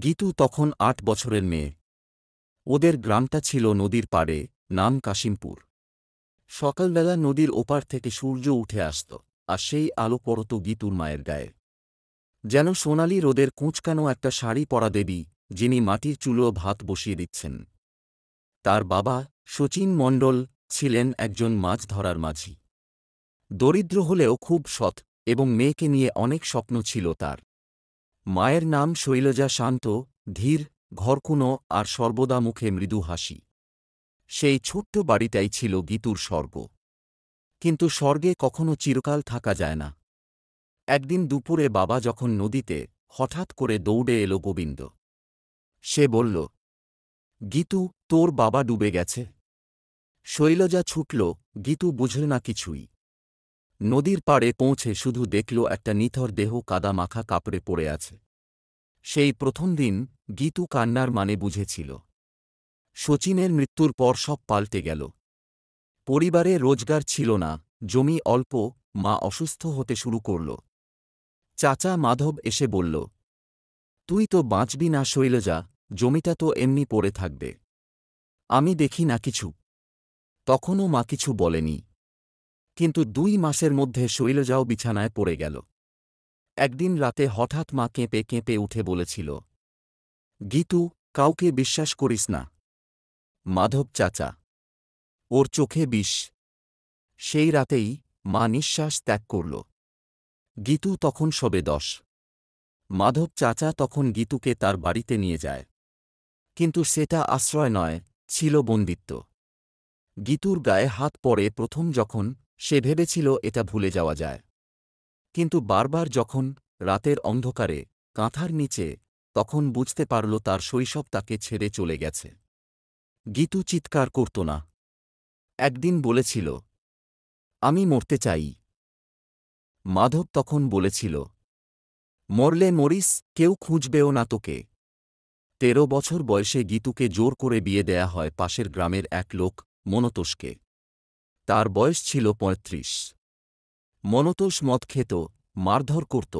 গীতু তখন ৮ বছরের মেয়ে। ওদের গ্রামটা ছিল নদীর পাড়ে, নাম কাশিমপুর। সকালবেলা নদীর ওপার থেকে সূর্য উঠে আসত, আর সেই আলো পড়ত গীতুর মায়ের গায়ে। যেন সোনালি রোদের কুঁচকানো একটা শাড়ি পরা দেবী, যিনি মাটির চুলো ভাত বসিয়ে দিচ্ছেন। তার বাবা শচীন মণ্ডল ছিলেন একজন মাছ ধরার মাঝি। দরিদ্র হলেও খুব সৎ, এবং মেয়েকে নিয়ে অনেক স্বপ্ন ছিল তার। মায়ের নাম শৈলজা, শান্ত, ধীর, ঘরকুনো আর সর্বদা মুখে মৃদু হাসি। সেই ছোট্ট বাড়িটাই ছিল গীতুর স্বর্গ। কিন্তু স্বর্গে কখনো চিরকাল থাকা যায় না। একদিন দুপুরে বাবা যখন নদীতে, হঠাৎ করে দৌড়ে এলো গোবিন্দ। সে বলল, গীতু, তোর বাবা ডুবে গেছে। শৈলজা ছুটল, গীতু বুঝল না কিছুই। নদীর পাড়ে পৌঁছে শুধু দেখল একটা নিথর দেহ কাদা মাখা কাপড়ে পড়ে আছে। সেই প্রথম দিন গীতু কান্নার মানে বুঝেছিল। শচীনের মৃত্যুর পর সব পাল্টে গেল। পরিবারে রোজগার ছিল না, জমি অল্প, মা অসুস্থ হতে শুরু করল। চাচা মাধব এসে বলল, তুই তো বাঁচবি না শৈলজা, জমিটা তো এমনি পড়ে থাকবে। আমি দেখি না কিছু। তখনও মা কিছু বলেনি। কিন্তু ২ মাসের মধ্যে শৈলজাও বিছানায় পড়ে গেল। একদিন রাতে হঠাৎ মা কেঁপে কেঁপে উঠে বলেছিল, গীতু, কাউকে বিশ্বাস করিস না। মাধব চাচা, ওর চোখে বিষ। সেই রাতেই মা নিঃশ্বাস ত্যাগ করল। গীতু তখন সবে ১০। মাধব চাচা তখন গীতুকে তার বাড়িতে নিয়ে যায়। কিন্তু সেটা আশ্রয় নয়, ছিল বন্দিত্ব। গীতুর গায়ে হাত পড়ে প্রথম যখন, সে ভেবেছিল এটা ভুলে যাওয়া যায়। কিন্তু বারবার যখন, রাতের অন্ধকারে, কাঁথার নিচে, তখন বুঝতে পারল তার শৈশব তাকে ছেড়ে চলে গেছে। গীতু চিৎকার করত না। একদিন বলেছিল, আমি মরতে চাই। মাধব তখন বলেছিল, মরলে মরিস, কেউ খুঁজবেও না তোকে। ১৩ বছর বয়সে গীতুকে জোর করে বিয়ে দেয়া হয় পাশের গ্রামের এক লোক, মনতোষকে। তার বয়স ছিল ৩৫। মনতোষ মদ খেত, মারধর করত,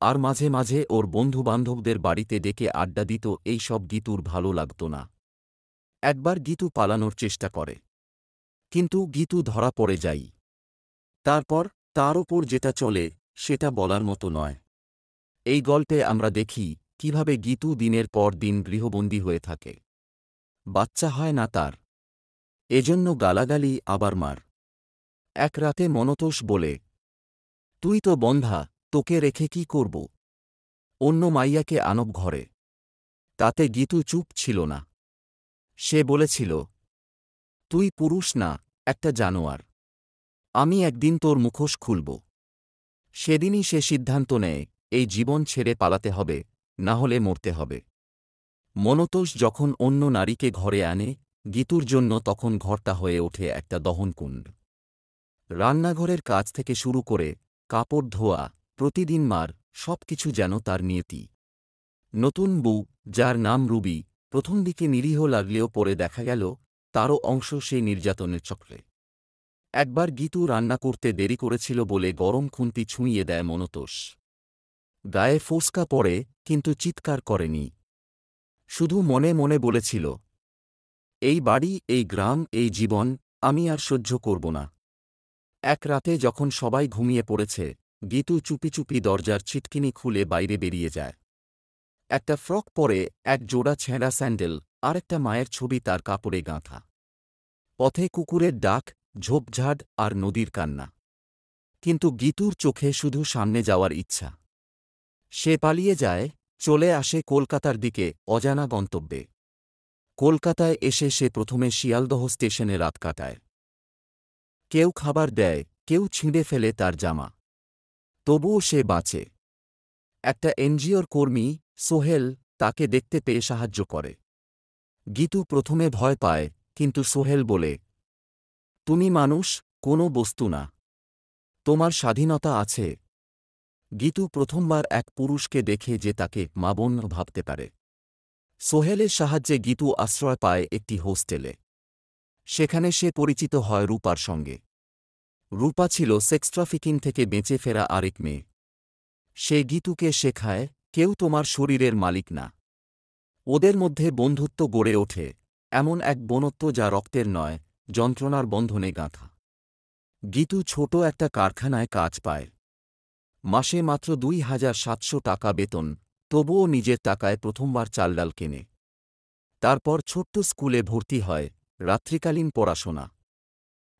আর মাঝে মাঝে ওর বন্ধুবান্ধবদের বাড়িতে ডেকে আড্ডা দিত। এই সব গীতুর ভালো লাগত না। একবার গীতু পালানোর চেষ্টা করে। কিন্তু গীতু ধরা পড়ে যায়। তারপর তার ওপর যেটা চলে, সেটা বলার মতো নয়। এই গল্পে আমরা দেখি কিভাবে গীতু দিনের পর দিন গৃহবন্দী হয়ে থাকে। বাচ্চা হয় না তার। এজন্য গালাগালি, আবার মার। এক রাতে মনতোষ বলে, তুই তো বন্ধা, তোকে রেখে কি করব? অন্য মাইয়াকে আনব ঘরে। তাতে গীতু চুপ ছিল না। সে বলেছিল, তুই পুরুষ না, একটা জানোয়ার। আমি একদিন তোর মুখোশ খুলব। সেদিনই সে সিদ্ধান্ত নেয়, এই জীবন ছেড়ে পালাতে হবে, না হলে মরতে হবে। মনতোষ যখন অন্য নারীকে ঘরে আনে, গীতুর জন্য তখন ঘরটা হয়ে ওঠে একটা দহনকুণ্ড। রান্নাঘরের কাজ থেকে শুরু করে, কাপড় ধোয়া, প্রতিদিন মার, সবকিছু যেন তার নিয়তি। নতুন বউ, যার নাম রুবি, প্রথম দিকে নিরীহ লাগলেও পরে দেখা গেল তারও অংশ সেই নির্যাতনের চক্রে। একবার গীতু রান্না করতে দেরি করেছিল বলে গরম খুন্তি ছুঁইয়ে দেয় মনতোষ। গায়ে ফোস্কা পড়ে, কিন্তু চিৎকার করেনি। শুধু মনে মনে বলেছিল, এই বাড়ি, এই গ্রাম, এই জীবন আমি আর সহ্য করব না। এক রাতে যখন সবাই ঘুমিয়ে পড়েছে, গীতু চুপি চুপি দরজার ছিটকিনি খুলে বাইরে বেরিয়ে যায়। একটা ফ্রক পরে, এক জোড়া ছেঁড়া স্যান্ডেল, আর একটা মায়ের ছবি তার কাপড়ে গাঁথা। পথে কুকুরের ডাক, ঝোপঝাড় আর নদীর কান্না। কিন্তু গীতুর চোখে শুধু সামনে যাওয়ার ইচ্ছা। সে পালিয়ে যায়, চলে আসে কলকাতার দিকে, অজানা গন্তব্যে। কলকাতায় এসে সে প্রথমে শিয়ালদহ স্টেশনে রাত কাটায়। কেউ খাবার দেয়, কেউ ছিঁড়ে ফেলে তার জামা। তবুও সে বাঁচে। একটা এনজিওর কর্মী, সোহেল, তাকে দেখতে পেয়ে সাহায্য করে। গীতু প্রথমে ভয় পায়, কিন্তু সোহেল বলে, তুমি মানুষ, কোনো বস্তু না। তোমার স্বাধীনতা আছে। গীতু প্রথমবার এক পুরুষকে দেখে যে তাকে মা-বোন ভাবতে পারে। সোহেলের সাহায্যে গীতু আশ্রয় পায় একটি হোস্টেলে। সেখানে সে পরিচিত হয় রূপার সঙ্গে। রূপা ছিল সেক্স ট্রাফিকিং থেকে বেঁচে ফেরা আরেক মেয়ে। সে গীতুকে শেখায়, কেউ তোমার শরীরের মালিক না। ওদের মধ্যে বন্ধুত্ব গড়ে ওঠে, এমন এক বন্ধুত্ব যা রক্তের নয়, যন্ত্রণার বন্ধনে গাঁথা। গীতু ছোট একটা কারখানায় কাজ পায়। মাসে মাত্র ২,৭০০ টাকা বেতন, তবুও নিজের টাকায় প্রথমবার চাল ডাল কেনে। তারপর ছোট্ট স্কুলে ভর্তি হয়, রাত্রিকালীন পড়াশোনা।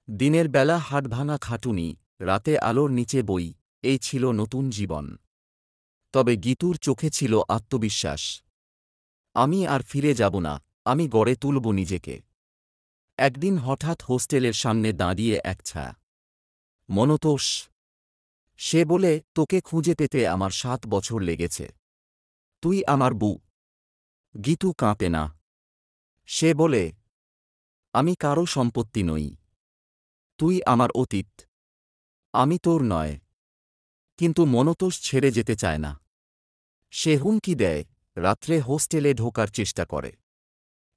দিনের বেলা হাটভাঙা খাটুনি, রাতে আলোর নিচে বই, এই ছিল নতুন জীবন। তবে গীতুর চোখে ছিল আত্মবিশ্বাস। আমি আর ফিরে যাব না, আমি গড়ে তুলব নিজেকে। একদিন হঠাৎ হোস্টেলের সামনে দাঁড়িয়ে এক ছায়া। মনতোষ। সে বলে, তোকে খুঁজে পেতে আমার ৭ বছর লেগেছে। তুই আমার বউ। গীতু কাঁপে না। সে বলে, আমি কারো সম্পত্তি নই। তুই আমার অতীত। আমি তোর নয়। কিন্তু মনতোষ ছেড়ে যেতে চায় না। সে হুমকি দেয়, রাত্রে হোস্টেলে ঢোকার চেষ্টা করে।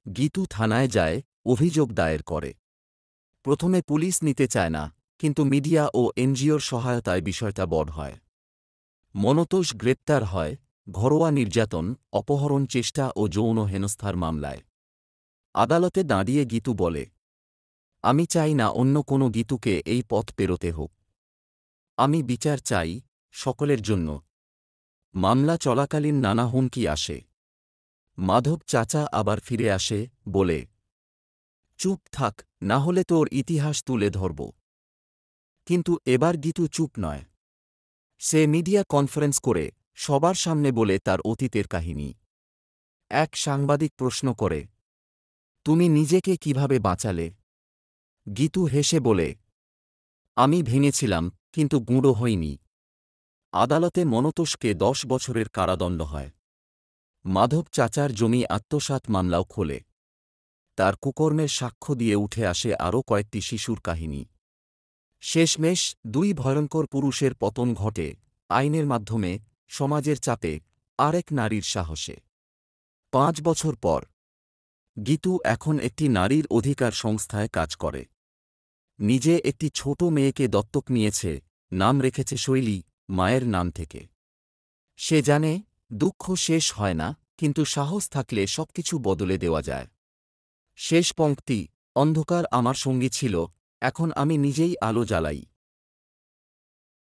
গীতু থানায় যায়, অভিযোগ দায়ের করে। প্রথমে পুলিশ নিতে চায় না, কিন্তু মিডিয়া ও এনজিওর সহায়তায় বিষয়টা বড় হয়। মনতোষ গ্রেপ্তার হয়, ঘরোয়া নির্যাতন, অপহরণ চেষ্টা ও যৌন হেনস্থার মামলায়। আদালতে দাঁড়িয়ে গীতু বলে, আমি চাই না অন্য কোনো গীতুকে এই পথ পেরোতে হোক। আমি বিচার চাই, সকলের জন্য। মামলা চলাকালীন নানা হুমকি আসে। মাধব চাচা আবার ফিরে আসে, বলে, চুপ থাক, না হলে তোর ইতিহাস তুলে ধরব। কিন্তু এবার গীতু চুপ নয়। সে মিডিয়া কনফারেন্স করে, সবার সামনে বলে তার অতীতের কাহিনী। এক সাংবাদিক প্রশ্ন করে, তুমি নিজেকে কিভাবে বাঁচালে? গীতু হেসে বলে, আমি ভেঙেছিলাম, কিন্তু গুঁড়ো হইনি। আদালতে মনতোষকে ১০ বছরের কারাদণ্ড হয়। মাধব চাচার জমি আত্মসাৎ মামলাও খোলে। তার কুকর্মের সাক্ষ্য দিয়ে উঠে আসে আরও কয়েকটি শিশুর কাহিনী। শেষমেশ ২ ভয়ঙ্কর পুরুষের পতন ঘটে, আইনের মাধ্যমে, সমাজের চাপে, আরেক নারীর সাহসে। ৫ বছর পর গীতু এখন একটি নারীর অধিকার সংস্থায় কাজ করে। নিজে একটি ছোট মেয়েকে দত্তক নিয়েছে, নাম রেখেছে শৈলী, মায়ের নাম থেকে। সে জানে, দুঃখ শেষ হয় না, কিন্তু সাহস থাকলে সবকিছু বদলে দেওয়া যায়। শেষ পংক্তি, অন্ধকার আমার সঙ্গী ছিল, এখন আমি নিজেই আলো জ্বালাই।